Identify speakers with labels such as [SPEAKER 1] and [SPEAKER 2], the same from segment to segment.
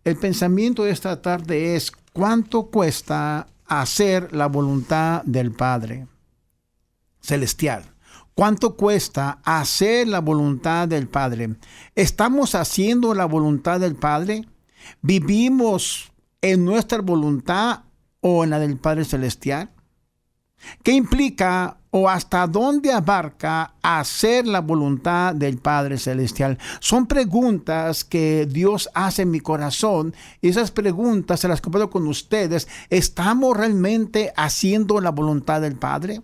[SPEAKER 1] El pensamiento de esta tarde es: ¿cuánto cuesta hacer la voluntad del Padre Celestial? ¿Cuánto cuesta hacer la voluntad del Padre? ¿Estamos haciendo la voluntad del Padre? ¿Vivimos en nuestra voluntad o en la del Padre Celestial? ¿Qué implica o hasta dónde abarca hacer la voluntad del Padre Celestial? Son preguntas que Dios hace en mi corazón, y esas preguntas se las comparto con ustedes. ¿Estamos realmente haciendo la voluntad del Padre?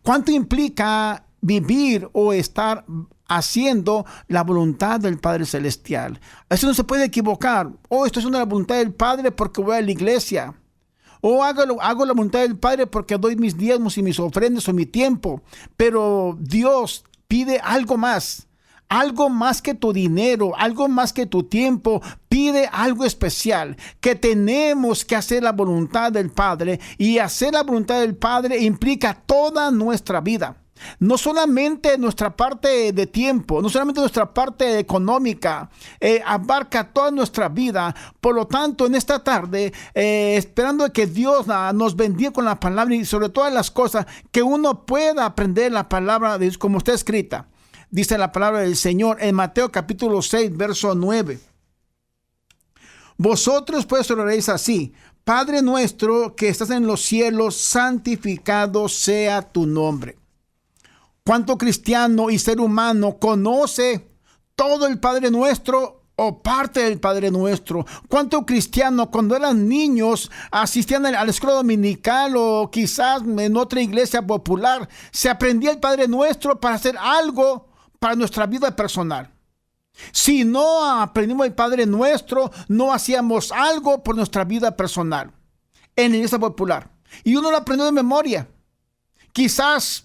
[SPEAKER 1] ¿Cuánto implica vivir o estar haciendo la voluntad del Padre Celestial? Eso no se puede equivocar. Estoy haciendo la voluntad del Padre porque voy a la iglesia. Hago la voluntad del Padre porque doy mis diezmos y mis ofrendas o mi tiempo. Pero Dios pide algo más que tu dinero, algo más que tu tiempo. Pide algo especial, que tenemos que hacer la voluntad del Padre, y hacer la voluntad del Padre implica toda nuestra vida. No solamente nuestra parte de tiempo, no solamente nuestra parte económica, abarca toda nuestra vida. Por lo tanto, en esta tarde, esperando que Dios nos bendiga con la palabra, y sobre todas las cosas, que uno pueda aprender la palabra de Dios como está escrita. Dice la palabra del Señor en Mateo capítulo 6, verso 9. Vosotros pues oraréis así: Padre nuestro que estás en los cielos, santificado sea tu nombre. ¿Cuánto cristiano y ser humano conoce todo el Padre Nuestro o parte del Padre Nuestro? ¿Cuánto cristiano cuando eran niños asistían a la escuela dominical o quizás en otra iglesia popular, se aprendía el Padre Nuestro para hacer algo para nuestra vida personal? Si no aprendimos el Padre Nuestro, no hacíamos algo por nuestra vida personal en la iglesia popular, y uno lo aprendió de memoria. Quizás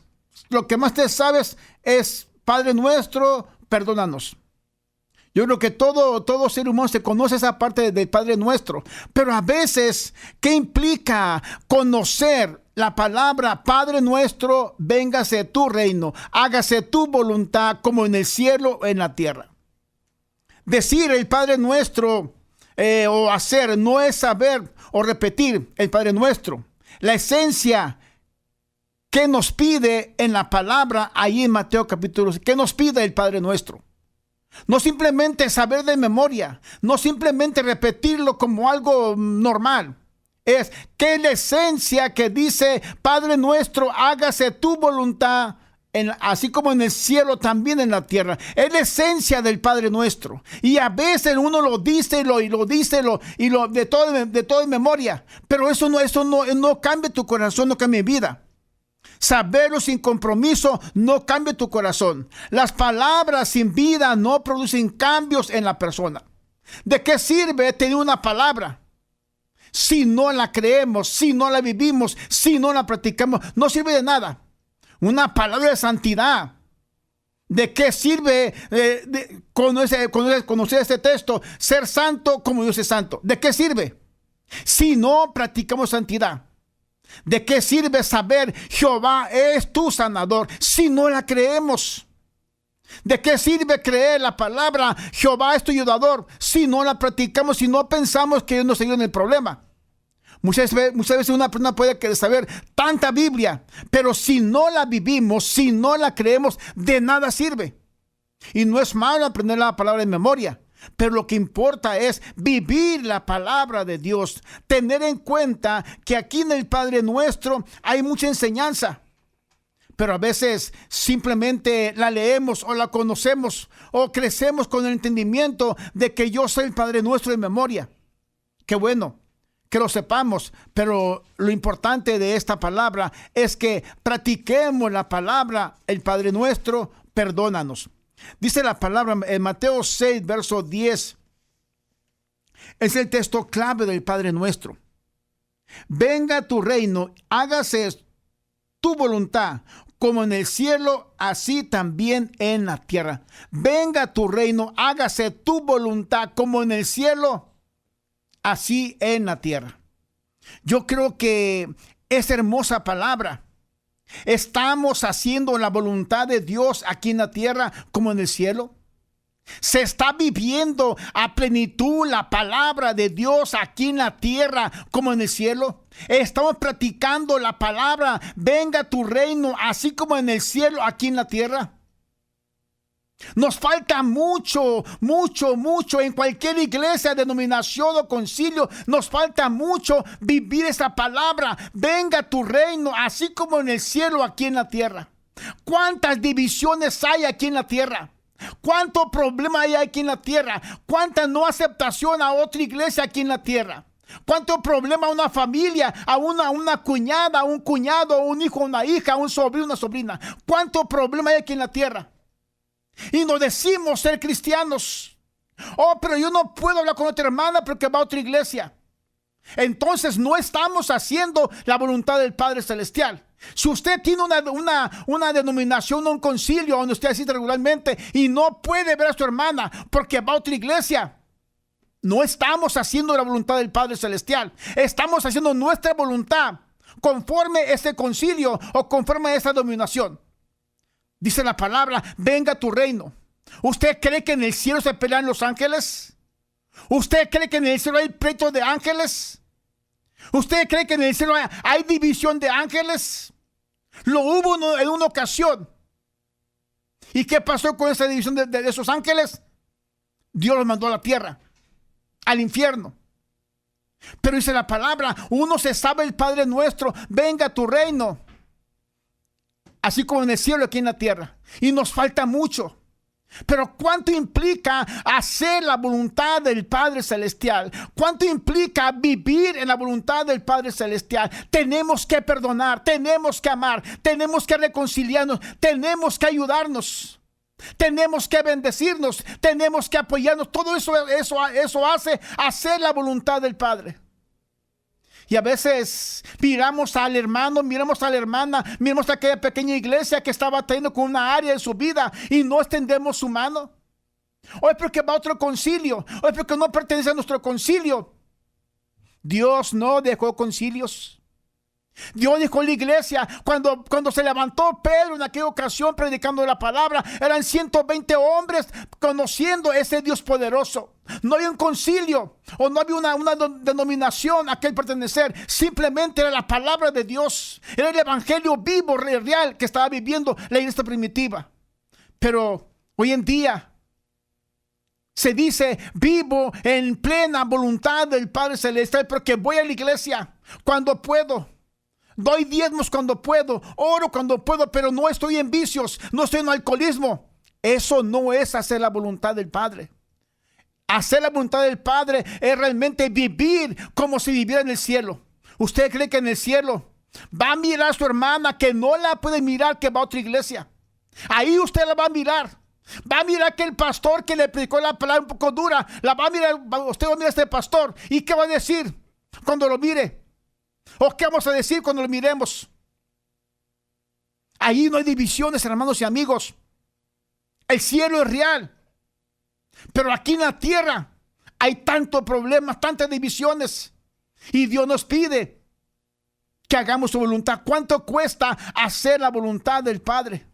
[SPEAKER 1] lo que más te sabes es: Padre Nuestro, perdónanos. Yo creo que todo ser humano se conoce esa parte del Padre Nuestro. Pero a veces, ¿qué implica conocer la palabra Padre Nuestro? Véngase tu reino, hágase tu voluntad, como en el cielo o en la tierra. Decir el Padre Nuestro o hacer no es saber o repetir el Padre Nuestro. La esencia que nos pide en la palabra, ahí en Mateo capítulo 6, ¿qué nos pide el Padre Nuestro? No simplemente saber de memoria, no simplemente repetirlo como algo normal. Es que la esencia que dice: Padre Nuestro, hágase tu voluntad, así como en el cielo, también en la tierra. Es la esencia del Padre Nuestro. Y a veces uno lo dice de todo en memoria. Pero eso no cambia tu corazón, no cambia mi vida. Saberlo sin compromiso no cambia tu corazón. Las palabras sin vida no producen cambios en la persona. ¿De qué sirve tener una palabra si no la creemos, si no la vivimos, si no la practicamos? No sirve de nada. Una palabra de santidad. ¿De qué sirve conocer este texto? Ser santo como Dios es santo. ¿De qué sirve si no practicamos santidad? ¿De qué sirve saber Jehová es tu sanador si no la creemos? ¿De qué sirve creer la palabra Jehová es tu ayudador si no la practicamos, si no pensamos que Dios nos ayuda en el problema? Muchas veces una persona puede saber tanta Biblia, pero si no la vivimos, si no la creemos, de nada sirve. Y no es malo aprender la palabra en memoria, pero lo que importa es vivir la palabra de Dios. Tener en cuenta que aquí en el Padre Nuestro hay mucha enseñanza, pero a veces simplemente la leemos o la conocemos o crecemos con el entendimiento de que yo soy el Padre Nuestro de memoria. Qué bueno que lo sepamos, pero lo importante de esta palabra es que practiquemos la palabra, el Padre Nuestro, perdónanos. Dice la palabra en Mateo 6, verso 10. Es el texto clave del Padre Nuestro. Venga tu reino, hágase tu voluntad, como en el cielo, así también en la tierra. Venga tu reino, hágase tu voluntad, como en el cielo, así en la tierra. Yo creo que es hermosa palabra. ¿Estamos haciendo la voluntad de Dios aquí en la tierra como en el cielo? Se está viviendo a plenitud la palabra de Dios aquí en la tierra como en el cielo. Estamos practicando la palabra, venga tu reino, así como en el cielo, aquí en la tierra. Nos falta mucho en cualquier iglesia, denominación o concilio. Nos falta mucho vivir esta palabra. Venga tu reino, así como en el cielo, aquí en la tierra. ¿Cuántas divisiones hay aquí en la tierra? ¿Cuánto problema hay aquí en la tierra? ¿Cuánta no aceptación a otra iglesia aquí en la tierra? ¿Cuánto problema a una familia, a una cuñada, a un cuñado, a un hijo, a una hija, a un sobrino, una sobrina? ¿Cuánto problema hay aquí en la tierra? Y nos decimos ser cristianos. Oh, pero yo no puedo hablar con otra hermana porque va a otra iglesia. Entonces no estamos haciendo la voluntad del Padre Celestial. Si usted tiene una denominación o un concilio donde usted asiste regularmente y no puede ver a su hermana porque va a otra iglesia, no estamos haciendo la voluntad del Padre Celestial. Estamos haciendo nuestra voluntad conforme a este concilio o conforme a esta denominación. Dice la palabra, venga tu reino. ¿Usted cree que en el cielo se pelean los ángeles? ¿Usted cree que en el cielo hay pleito de ángeles? ¿Usted cree que en el cielo hay división de ángeles? Lo hubo en una ocasión. ¿Y qué pasó con esa división de esos ángeles? Dios los mandó a la tierra, al infierno. Pero dice la palabra, uno se sabe el Padre nuestro, venga tu reino, así como en el cielo, aquí en la tierra. Y nos falta mucho. Pero ¿cuánto implica hacer la voluntad del Padre Celestial? ¿Cuánto implica vivir en la voluntad del Padre Celestial? Tenemos que perdonar, tenemos que amar, tenemos que reconciliarnos, tenemos que ayudarnos, tenemos que bendecirnos, tenemos que apoyarnos. Todo eso hace hacer la voluntad del Padre. Y a veces miramos al hermano, miramos a la hermana, miramos a aquella pequeña iglesia que está batallando con una área de su vida y no extendemos su mano. O es porque va a otro concilio, o es porque no pertenece a nuestro concilio. Dios no dejó concilios. Dios dejó la iglesia. Cuando se levantó Pedro en aquella ocasión predicando la palabra, eran 120 hombres conociendo ese Dios poderoso. No había un concilio o no había una denominación a que él pertenecer. Simplemente era la palabra de Dios. Era el evangelio vivo, real, que estaba viviendo la iglesia primitiva. Pero hoy en día se dice, vivo en plena voluntad del Padre Celestial porque voy a la iglesia cuando puedo. Doy diezmos cuando puedo, oro cuando puedo, pero no estoy en vicios, no estoy en alcoholismo. Eso no es hacer la voluntad del Padre. Hacer la voluntad del Padre es realmente vivir como si viviera en el cielo. ¿Usted cree que en el cielo va a mirar a su hermana que no la puede mirar, que va a otra iglesia? Ahí usted la va a mirar. Va a mirar que el pastor que le predicó la palabra un poco dura, la va a mirar, usted va a mirar a este pastor. ¿Y qué va a decir cuando lo mire? ¿O qué vamos a decir cuando lo miremos? Ahí no hay divisiones, hermanos y amigos. El cielo es real. Pero aquí en la tierra hay tantos problemas, tantas divisiones. Y Dios nos pide que hagamos su voluntad. ¿Cuánto cuesta hacer la voluntad del Padre?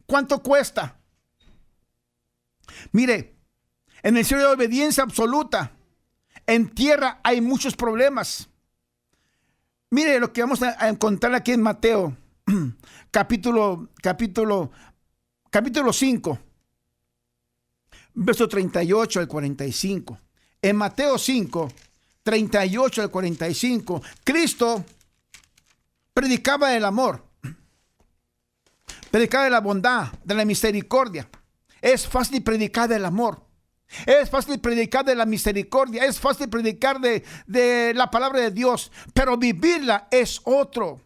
[SPEAKER 1] ¿Cuánto cuesta? Mire, en el cielo hay obediencia absoluta. En tierra hay muchos problemas. Mire lo que vamos a encontrar aquí en Mateo, capítulo 5, verso 38 al 45. En Mateo 5, 38 al 45, Cristo predicaba el amor, predicaba de la bondad, de la misericordia. Es fácil predicar del amor. Es fácil predicar de la misericordia, es fácil predicar de la palabra de Dios, pero vivirla es otra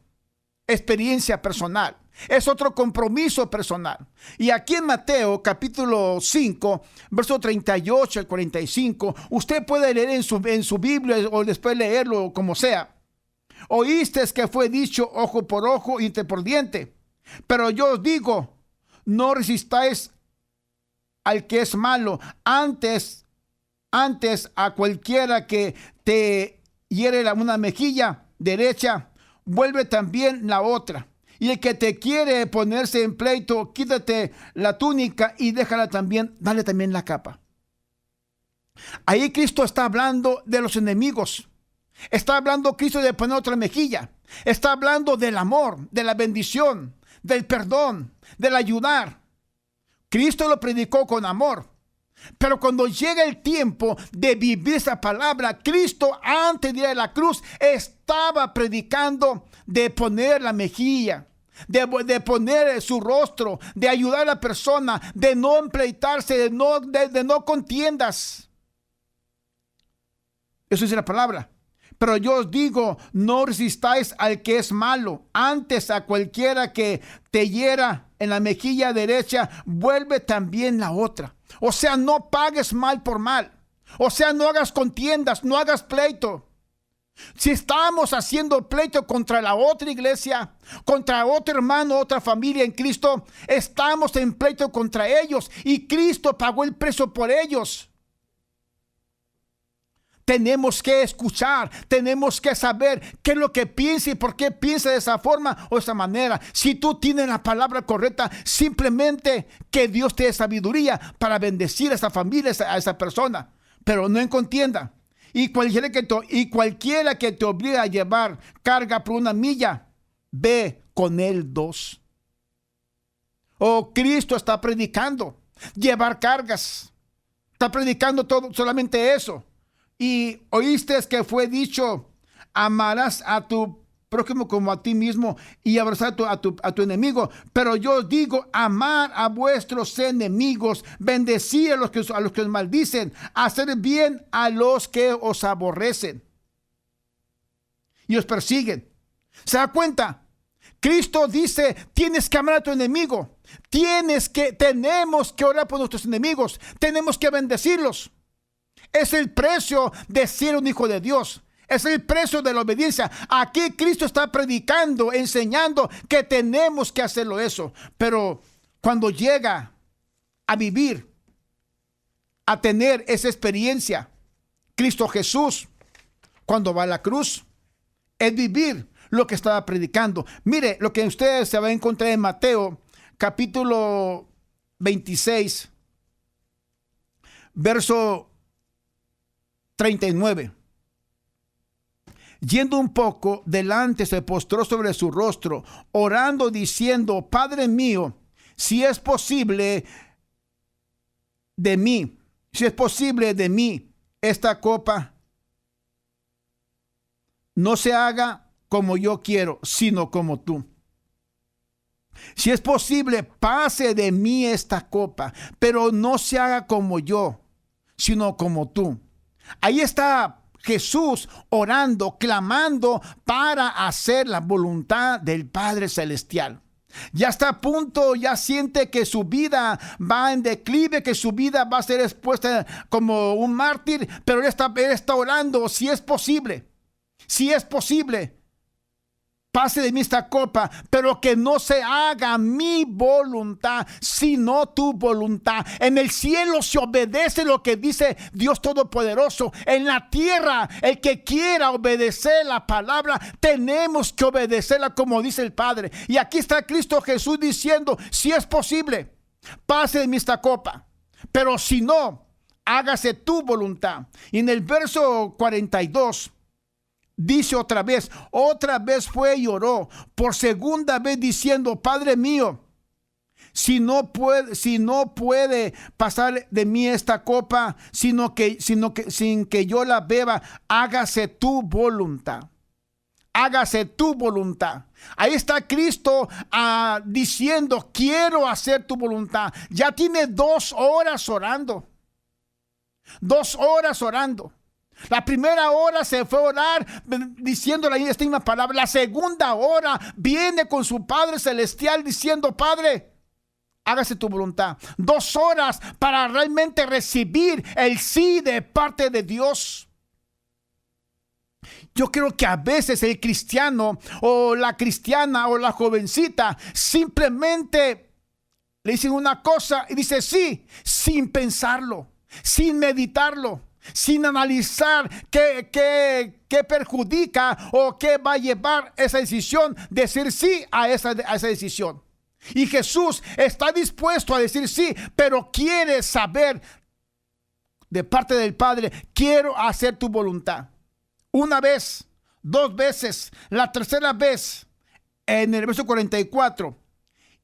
[SPEAKER 1] experiencia personal, es otro compromiso personal. Y aquí en Mateo capítulo 5, verso 38 al 45, usted puede leer en su Biblia o después leerlo como sea. Oíste que fue dicho ojo por ojo y diente por diente, pero yo os digo, no resistáis al que es malo, antes a cualquiera que te hiere una mejilla derecha, vuelve también la otra. Y el que te quiere ponerse en pleito, quítate la túnica y déjala también, dale también la capa. Ahí Cristo está hablando de los enemigos. Está hablando Cristo de poner otra mejilla. Está hablando del amor, de la bendición, del perdón, del ayudar. Cristo lo predicó con amor. Pero cuando llega el tiempo de vivir esa palabra, Cristo antes de ir a la cruz estaba predicando de poner la mejilla, de poner su rostro, de ayudar a la persona, de no empleitarse, de no contiendas. Eso dice la palabra. Pero yo os digo, no resistáis al que es malo. Antes a cualquiera que te hiera en la mejilla derecha, vuelve también la otra. O sea, no pagues mal por mal. O sea, no hagas contiendas, no hagas pleito. Si estamos haciendo pleito contra la otra iglesia, contra otro hermano, otra familia en Cristo, estamos en pleito contra ellos y Cristo pagó el precio por ellos. Tenemos que escuchar, tenemos que saber qué es lo que piensa y por qué piensa de esa forma o de esa manera. Si tú tienes la palabra correcta, simplemente que Dios te dé sabiduría para bendecir a esa familia, a esa persona, pero no en contienda. Y cualquiera que te obligue a llevar carga por 1 milla, ve con él 2. Cristo está predicando llevar cargas. Está predicando solamente eso. Y oíste que fue dicho, amarás a tu prójimo como a ti mismo y abrazar a tu enemigo. Pero yo os digo, amar a vuestros enemigos, bendecir a los que os maldicen, hacer bien a los que os aborrecen y os persiguen. ¿Se da cuenta? Cristo dice, tienes que amar a tu enemigo. Tenemos que orar por nuestros enemigos. Tenemos que bendecirlos. Es el precio de ser un hijo de Dios. Es el precio de la obediencia. Aquí Cristo está predicando, enseñando que tenemos que hacerlo eso. Pero cuando llega a vivir, a tener esa experiencia, Cristo Jesús, cuando va a la cruz, es vivir lo que estaba predicando. Mire, lo que ustedes se va a encontrar en Mateo, capítulo 26, verso 39. Yendo un poco delante, se postró sobre su rostro, orando, diciendo, Padre mío, si es posible de mí esta copa, no se haga como yo quiero, sino como tú. Si es posible, pase de mí esta copa, pero no se haga como yo, sino como tú. Ahí está Jesús orando, clamando para hacer la voluntad del Padre Celestial. Ya está a punto, ya siente que su vida va en declive, que su vida va a ser expuesta como un mártir, pero él está orando, si es posible, pase de mí esta copa, pero que no se haga mi voluntad, sino tu voluntad. En el cielo se obedece lo que dice Dios Todopoderoso. En la tierra, el que quiera obedecer la palabra, tenemos que obedecerla como dice el Padre. Y aquí está Cristo Jesús diciendo, si es posible, pase de mí esta copa, pero si no, hágase tu voluntad. Y en el verso 42, dice otra vez fue y oró por segunda vez diciendo, Padre mío, si no puede pasar de mí esta copa, sino que sin que yo la beba, hágase tu voluntad. Hágase tu voluntad. Ahí está Cristo diciendo, quiero hacer tu voluntad. Ya tiene 2 horas orando. 2 horas orando. La primera hora se fue a orar diciendo esta misma palabra. La segunda hora viene con su Padre Celestial diciendo, Padre, hágase tu voluntad. 2 horas para realmente recibir el sí de parte de Dios. Yo creo que a veces el cristiano o la cristiana o la jovencita simplemente le dicen una cosa y dice sí, sin pensarlo, sin meditarlo. sin analizar qué perjudica o qué va a llevar esa decisión, decir sí a esa decisión. Y Jesús está dispuesto a decir sí, pero quiere saber de parte del Padre, quiero hacer tu voluntad. Una vez, dos veces, la tercera vez, en el verso 44,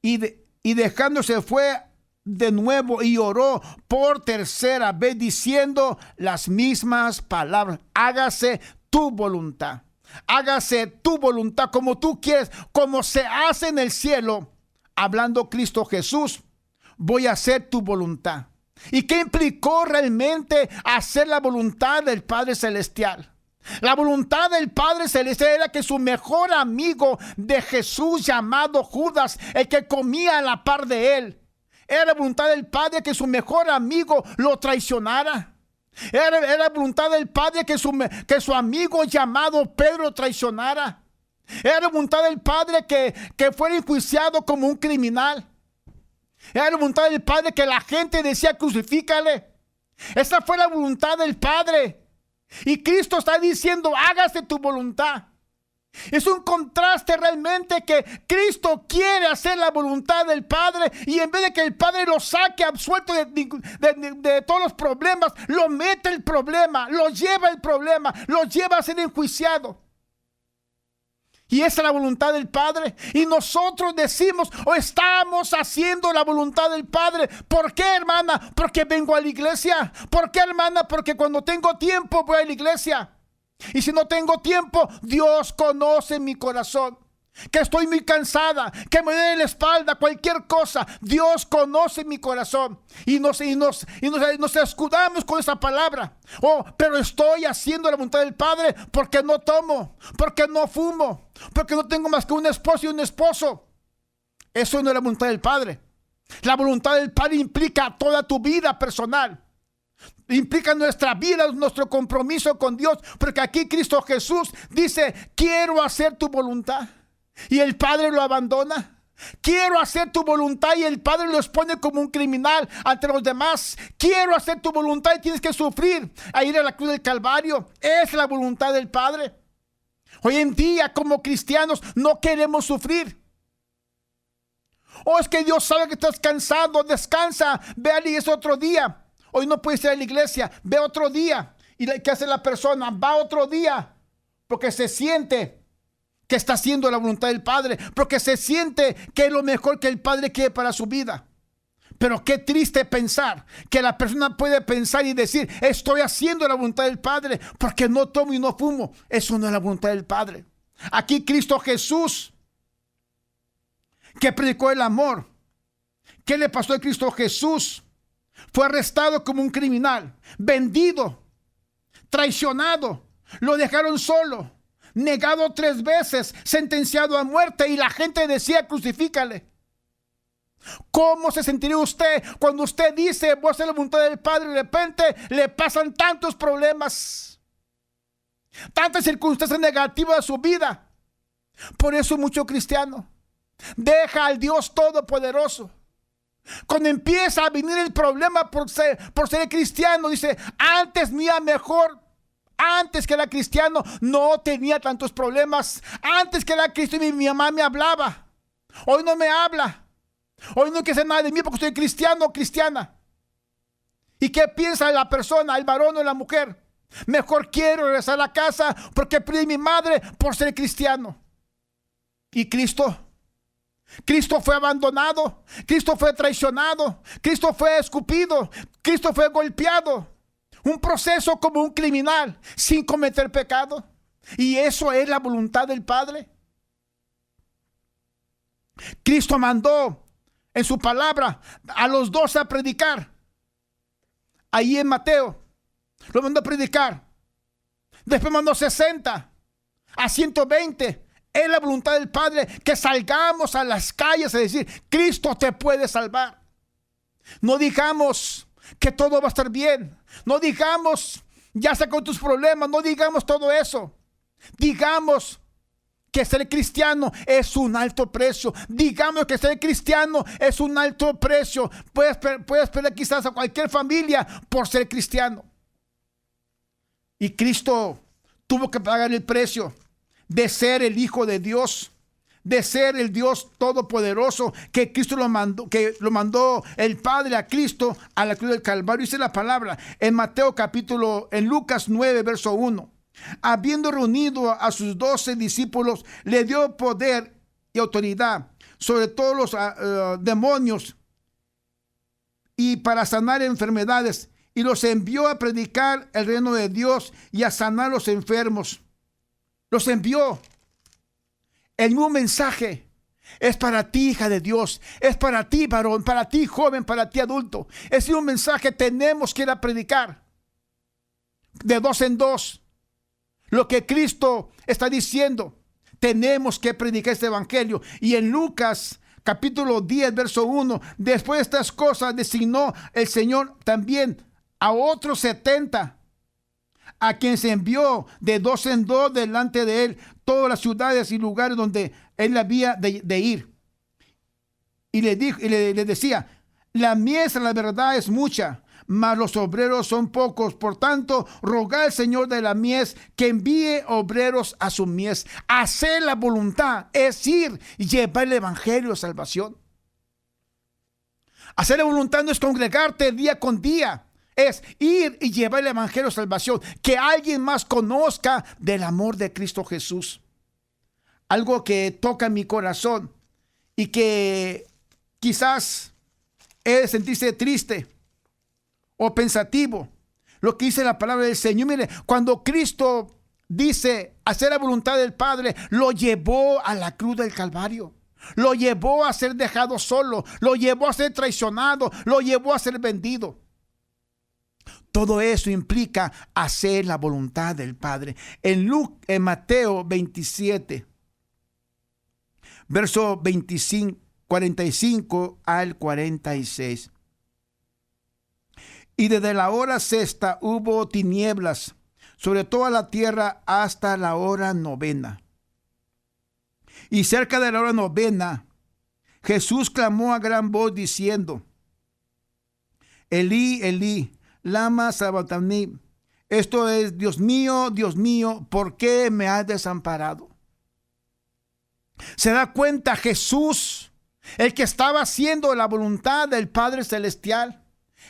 [SPEAKER 1] y dejándose fue de nuevo y oró por tercera vez diciendo las mismas palabras: hágase tu voluntad, hágase tu voluntad como tú quieres, como se hace en el cielo. Hablando Cristo Jesús, voy a hacer tu voluntad. ¿Y qué implicó realmente hacer la voluntad del Padre Celestial? La voluntad del Padre Celestial era que su mejor amigo de Jesús, llamado Judas, el que comía a la par de él, era la voluntad del Padre que su mejor amigo lo traicionara. Era la voluntad del Padre que su amigo llamado Pedro lo traicionara. Era la voluntad del Padre que fuera enjuiciado como un criminal. Era la voluntad del Padre que la gente decía: crucifícale. Esa fue la voluntad del Padre. Y Cristo está diciendo: hágase tu voluntad. Es un contraste realmente, que Cristo quiere hacer la voluntad del Padre, y en vez de que el Padre lo saque absuelto de todos los problemas, lo mete el problema, lo lleva el problema, lo lleva a ser enjuiciado. Y esa es la voluntad del Padre. Y nosotros decimos o estamos haciendo la voluntad del Padre. ¿Por qué, hermana? Porque vengo a la iglesia. ¿Por qué, hermana? Porque cuando tengo tiempo voy a la iglesia. Y si no tengo tiempo, Dios conoce mi corazón, que estoy muy cansada, que me duele la espalda, cualquier cosa. Dios conoce mi corazón. Y nos escudamos con esa palabra. Oh, pero estoy haciendo la voluntad del Padre porque no tomo, porque no fumo, porque no tengo más que un esposo y un esposo. Eso no es la voluntad del Padre. La voluntad del Padre implica toda tu vida personal. Implica nuestra vida, nuestro compromiso con Dios. Porque aquí Cristo Jesús dice: quiero hacer tu voluntad. Y el Padre lo abandona. Quiero hacer tu voluntad, y el Padre lo expone como un criminal ante los demás. Quiero hacer tu voluntad y tienes que sufrir a ir a la cruz del Calvario. Es la voluntad del Padre. Hoy en día, como cristianos, no queremos sufrir. Es que Dios sabe que estás cansado. Descansa, ve a la iglesia otro día. Hoy no puedes ir a la iglesia, ve otro día. ¿Y qué hace la persona? Va otro día porque se siente que está haciendo la voluntad del Padre, porque se siente que es lo mejor que el Padre quiere para su vida. Pero qué triste pensar que la persona puede pensar y decir: estoy haciendo la voluntad del Padre porque no tomo y no fumo. Eso no es la voluntad del Padre. Aquí Cristo Jesús, que predicó el amor, ¿qué le pasó a Cristo Jesús? Fue arrestado como un criminal, vendido, traicionado, lo dejaron solo, negado 3 veces, sentenciado a muerte, y la gente decía: crucifícale. ¿Cómo se sentiría usted cuando usted dice: voy a hacer la voluntad del Padre, y de repente le pasan tantos problemas, tantas circunstancias negativas a su vida? Por eso mucho cristiano deja al Dios Todopoderoso. Cuando empieza a venir el problema por ser cristiano, dice: antes me iba mejor. Antes que era cristiano no tenía tantos problemas. Antes que era cristiano mi mamá me hablaba. Hoy no me habla. Hoy no quiere hacer nada de mí porque soy cristiano o cristiana. ¿Y qué piensa la persona, el varón o la mujer? Mejor quiero regresar a la casa porque perdí a mi madre por ser cristiano. ¿Y Cristo? Cristo fue abandonado, Cristo fue traicionado, Cristo fue escupido, Cristo fue golpeado. Un proceso como un criminal sin cometer pecado. Y eso es la voluntad del Padre. Cristo mandó en su palabra a los 12 a predicar. Ahí en Mateo lo mandó a predicar. Después mandó 60 a 120. Es la voluntad del Padre que salgamos a las calles a decir: Cristo te puede salvar. No digamos que todo va a estar bien. No digamos: ya sé con tus problemas. No digamos todo eso. Digamos que ser cristiano es un alto precio. Digamos que ser cristiano es un alto precio. Puedes perder quizás a cualquier familia por ser cristiano. Y Cristo tuvo que pagar el precio de ser el Hijo de Dios, de ser el Dios todopoderoso, que Cristo lo mandó el Padre a Cristo a la cruz del Calvario. Dice la palabra en Lucas 9, verso 1. Habiendo reunido a sus 12 discípulos, le dio poder y autoridad sobre todos los demonios y para sanar enfermedades, y los envió a predicar el reino de Dios y a sanar los enfermos. Los envió. El mismo mensaje es para ti, hija de Dios, es para ti, varón, para ti, joven, para ti, adulto. Es un mensaje que tenemos que ir a predicar de dos en dos. Lo que Cristo está diciendo, tenemos que predicar este evangelio. Y en Lucas capítulo 10, verso 1, después de estas cosas designó el Señor también a otros 70, a quien se envió de dos en dos delante de él todas las ciudades y lugares donde él había de ir. Y le decía: la mies, la verdad, es mucha, mas los obreros son pocos. Por tanto, rogad al Señor de la mies que envíe obreros a su mies. Hacer la voluntad es ir y llevar el evangelio de salvación. Hacer la voluntad no es congregarte día con día, es ir y llevar el evangelio de salvación, que alguien más conozca del amor de Cristo Jesús. Algo que toca mi corazón y que quizás he de sentirse triste o pensativo. Lo que dice la palabra del Señor, mire, cuando Cristo dice hacer la voluntad del Padre, lo llevó a la cruz del Calvario. Lo llevó a ser dejado solo, lo llevó a ser traicionado, lo llevó a ser vendido. Todo eso implica hacer la voluntad del Padre. En Mateo 27, verso 45 al 46. Y desde la hora sexta hubo tinieblas sobre toda la tierra hasta la hora novena. Y cerca de la hora novena, Jesús clamó a gran voz diciendo: Elí, Elí, lama sabactani. Esto es: Dios mío, ¿por qué me has desamparado? Se da cuenta Jesús, el que estaba haciendo la voluntad del Padre Celestial.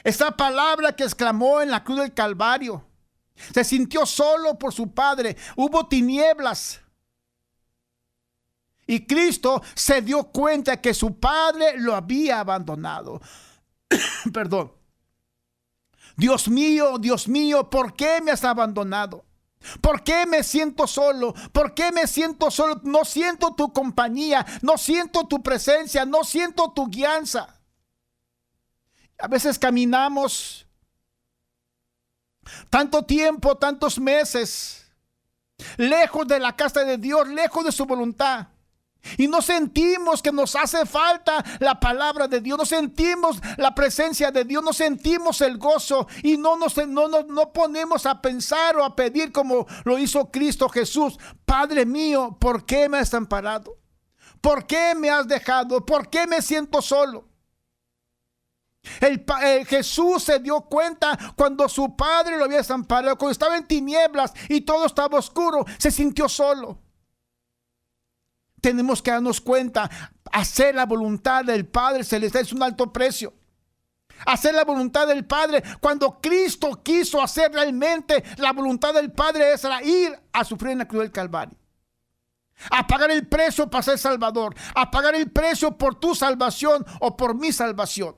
[SPEAKER 1] Esa palabra que exclamó en la cruz del Calvario. Se sintió solo por su Padre. Hubo tinieblas. Y Cristo se dio cuenta que su Padre lo había abandonado. Perdón. Dios mío, ¿por qué me has abandonado? ¿Por qué me siento solo? ¿Por qué me siento solo? No siento tu compañía, no siento tu presencia, no siento tu guianza. A veces caminamos tanto tiempo, tantos meses, lejos de la casa de Dios, lejos de su voluntad. Y no sentimos que nos hace falta la palabra de Dios, no sentimos la presencia de Dios, no sentimos el gozo y no ponemos a pensar o a pedir como lo hizo Cristo Jesús. Padre mío, ¿por qué me has desamparado? ¿Por qué me has dejado? ¿Por qué me siento solo? Jesús se dio cuenta cuando su Padre lo había desamparado, cuando estaba en tinieblas y todo estaba oscuro, se sintió solo. Tenemos que darnos cuenta, hacer la voluntad del Padre Celestial es un alto precio. Hacer la voluntad del Padre, cuando Cristo quiso hacer realmente la voluntad del Padre, es ir a sufrir en la cruz del Calvario, a pagar el precio para ser Salvador, a pagar el precio por tu salvación o por mi salvación.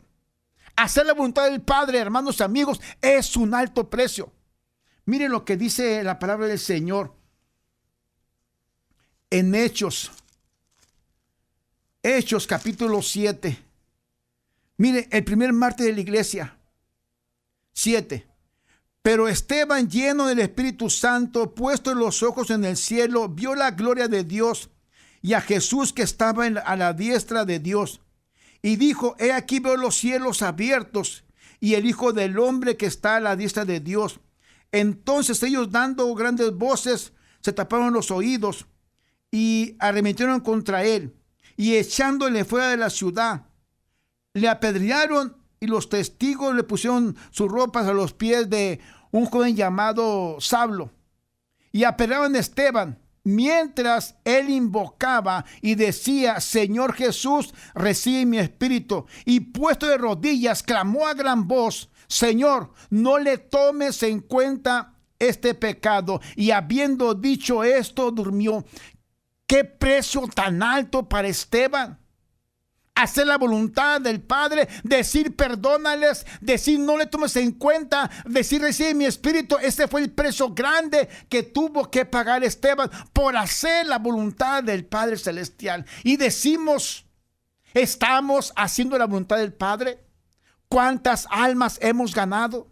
[SPEAKER 1] Hacer la voluntad del Padre, hermanos y amigos, es un alto precio. Miren lo que dice la palabra del Señor en Hechos capítulo 7. Mire, el primer mártir de la iglesia, 7. Pero Esteban, lleno del Espíritu Santo, puesto los ojos en el cielo, vio la gloria de Dios y a Jesús que estaba a la diestra de Dios. Y dijo: he aquí veo los cielos abiertos y el Hijo del Hombre que está a la diestra de Dios. Entonces ellos, dando grandes voces, se taparon los oídos y arremetieron contra él, y echándole fuera de la ciudad, le apedrearon, y los testigos le pusieron sus ropas a los pies de un joven llamado Saulo, y apedreaban a Esteban, mientras él invocaba y decía: Señor Jesús, recibe mi espíritu. Y puesto de rodillas, clamó a gran voz: Señor, no le tomes en cuenta este pecado. Y habiendo dicho esto, durmió. Qué precio tan alto para Esteban. Hacer la voluntad del Padre, decir perdónales, decir no le tomes en cuenta, decir recibe mi espíritu. Ese fue el precio grande que tuvo que pagar Esteban por hacer la voluntad del Padre Celestial. Y decimos, ¿estamos haciendo la voluntad del Padre? ¿Cuántas almas hemos ganado?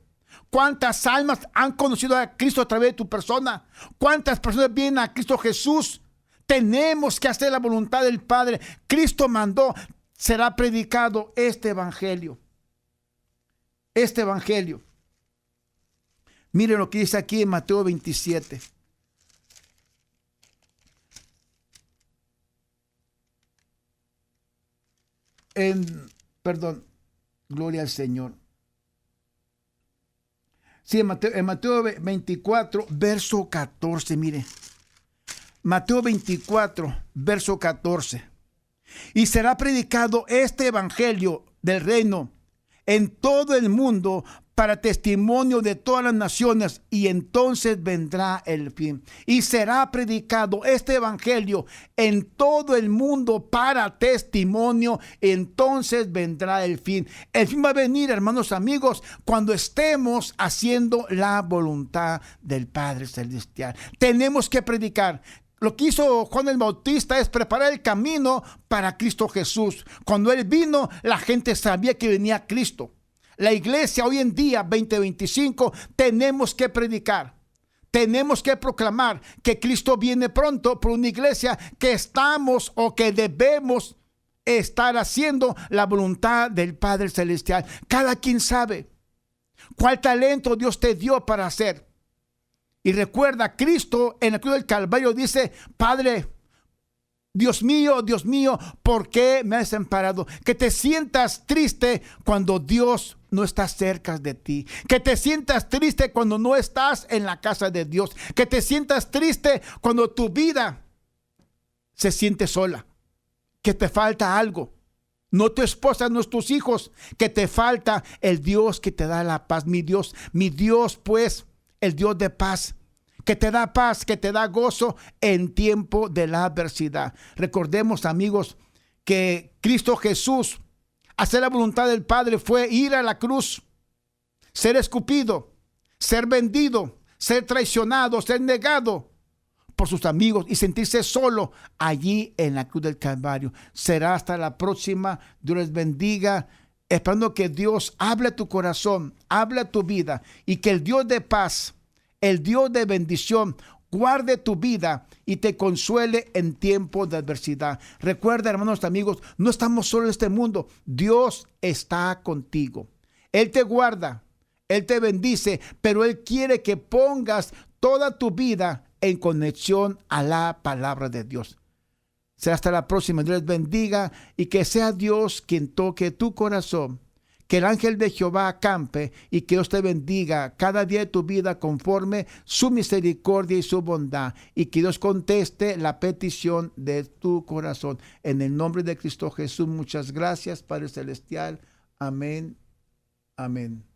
[SPEAKER 1] ¿Cuántas almas han conocido a Cristo a través de tu persona? ¿Cuántas personas vienen a Cristo Jesús? Tenemos que hacer la voluntad del Padre. Cristo mandó: será predicado este evangelio. Este evangelio. Miren lo que dice aquí en Mateo 27. Gloria al Señor. Sí, en Mateo 24, verso 14, mire. Mateo 24, verso 14. Y será predicado este evangelio del reino en todo el mundo para testimonio de todas las naciones, y entonces vendrá el fin. Y será predicado este evangelio en todo el mundo para testimonio, entonces vendrá el fin. El fin va a venir, hermanos amigos, cuando estemos haciendo la voluntad del Padre Celestial. Tenemos que predicar. Lo que hizo Juan el Bautista es preparar el camino para Cristo Jesús. Cuando Él vino, la gente sabía que venía Cristo. La iglesia hoy en día, 2025, tenemos que predicar. Tenemos que proclamar que Cristo viene pronto, por una iglesia que estamos o que debemos estar haciendo la voluntad del Padre Celestial. Cada quien sabe cuál talento Dios te dio para hacer. Y recuerda, Cristo en la cruz del Calvario dice: Padre, Dios mío, ¿por qué me has desamparado? Que te sientas triste cuando Dios no está cerca de ti. Que te sientas triste cuando no estás en la casa de Dios. Que te sientas triste cuando tu vida se siente sola. Que te falta algo. No tu esposa, no tus hijos. Que te falta el Dios que te da la paz. Mi Dios, pues, el Dios de paz, que te da paz, que te da gozo en tiempo de la adversidad. Recordemos, amigos, que Cristo Jesús, hacer la voluntad del Padre, fue ir a la cruz, ser escupido, ser vendido, ser traicionado, ser negado por sus amigos y sentirse solo allí en la cruz del Calvario. Será hasta la próxima. Dios les bendiga. Esperando que Dios hable a tu corazón, hable a tu vida, y que el Dios de paz, el Dios de bendición, guarde tu vida y te consuele en tiempo de adversidad. Recuerda, hermanos, amigos, no estamos solos en este mundo. Dios está contigo. Él te guarda, Él te bendice, pero Él quiere que pongas toda tu vida en conexión a la palabra de Dios. Será hasta la próxima. Dios les bendiga y que sea Dios quien toque tu corazón. Que el ángel de Jehová acampe y que Dios te bendiga cada día de tu vida conforme su misericordia y su bondad. Y que Dios conteste la petición de tu corazón. En el nombre de Cristo Jesús, muchas gracias, Padre Celestial. Amén. Amén.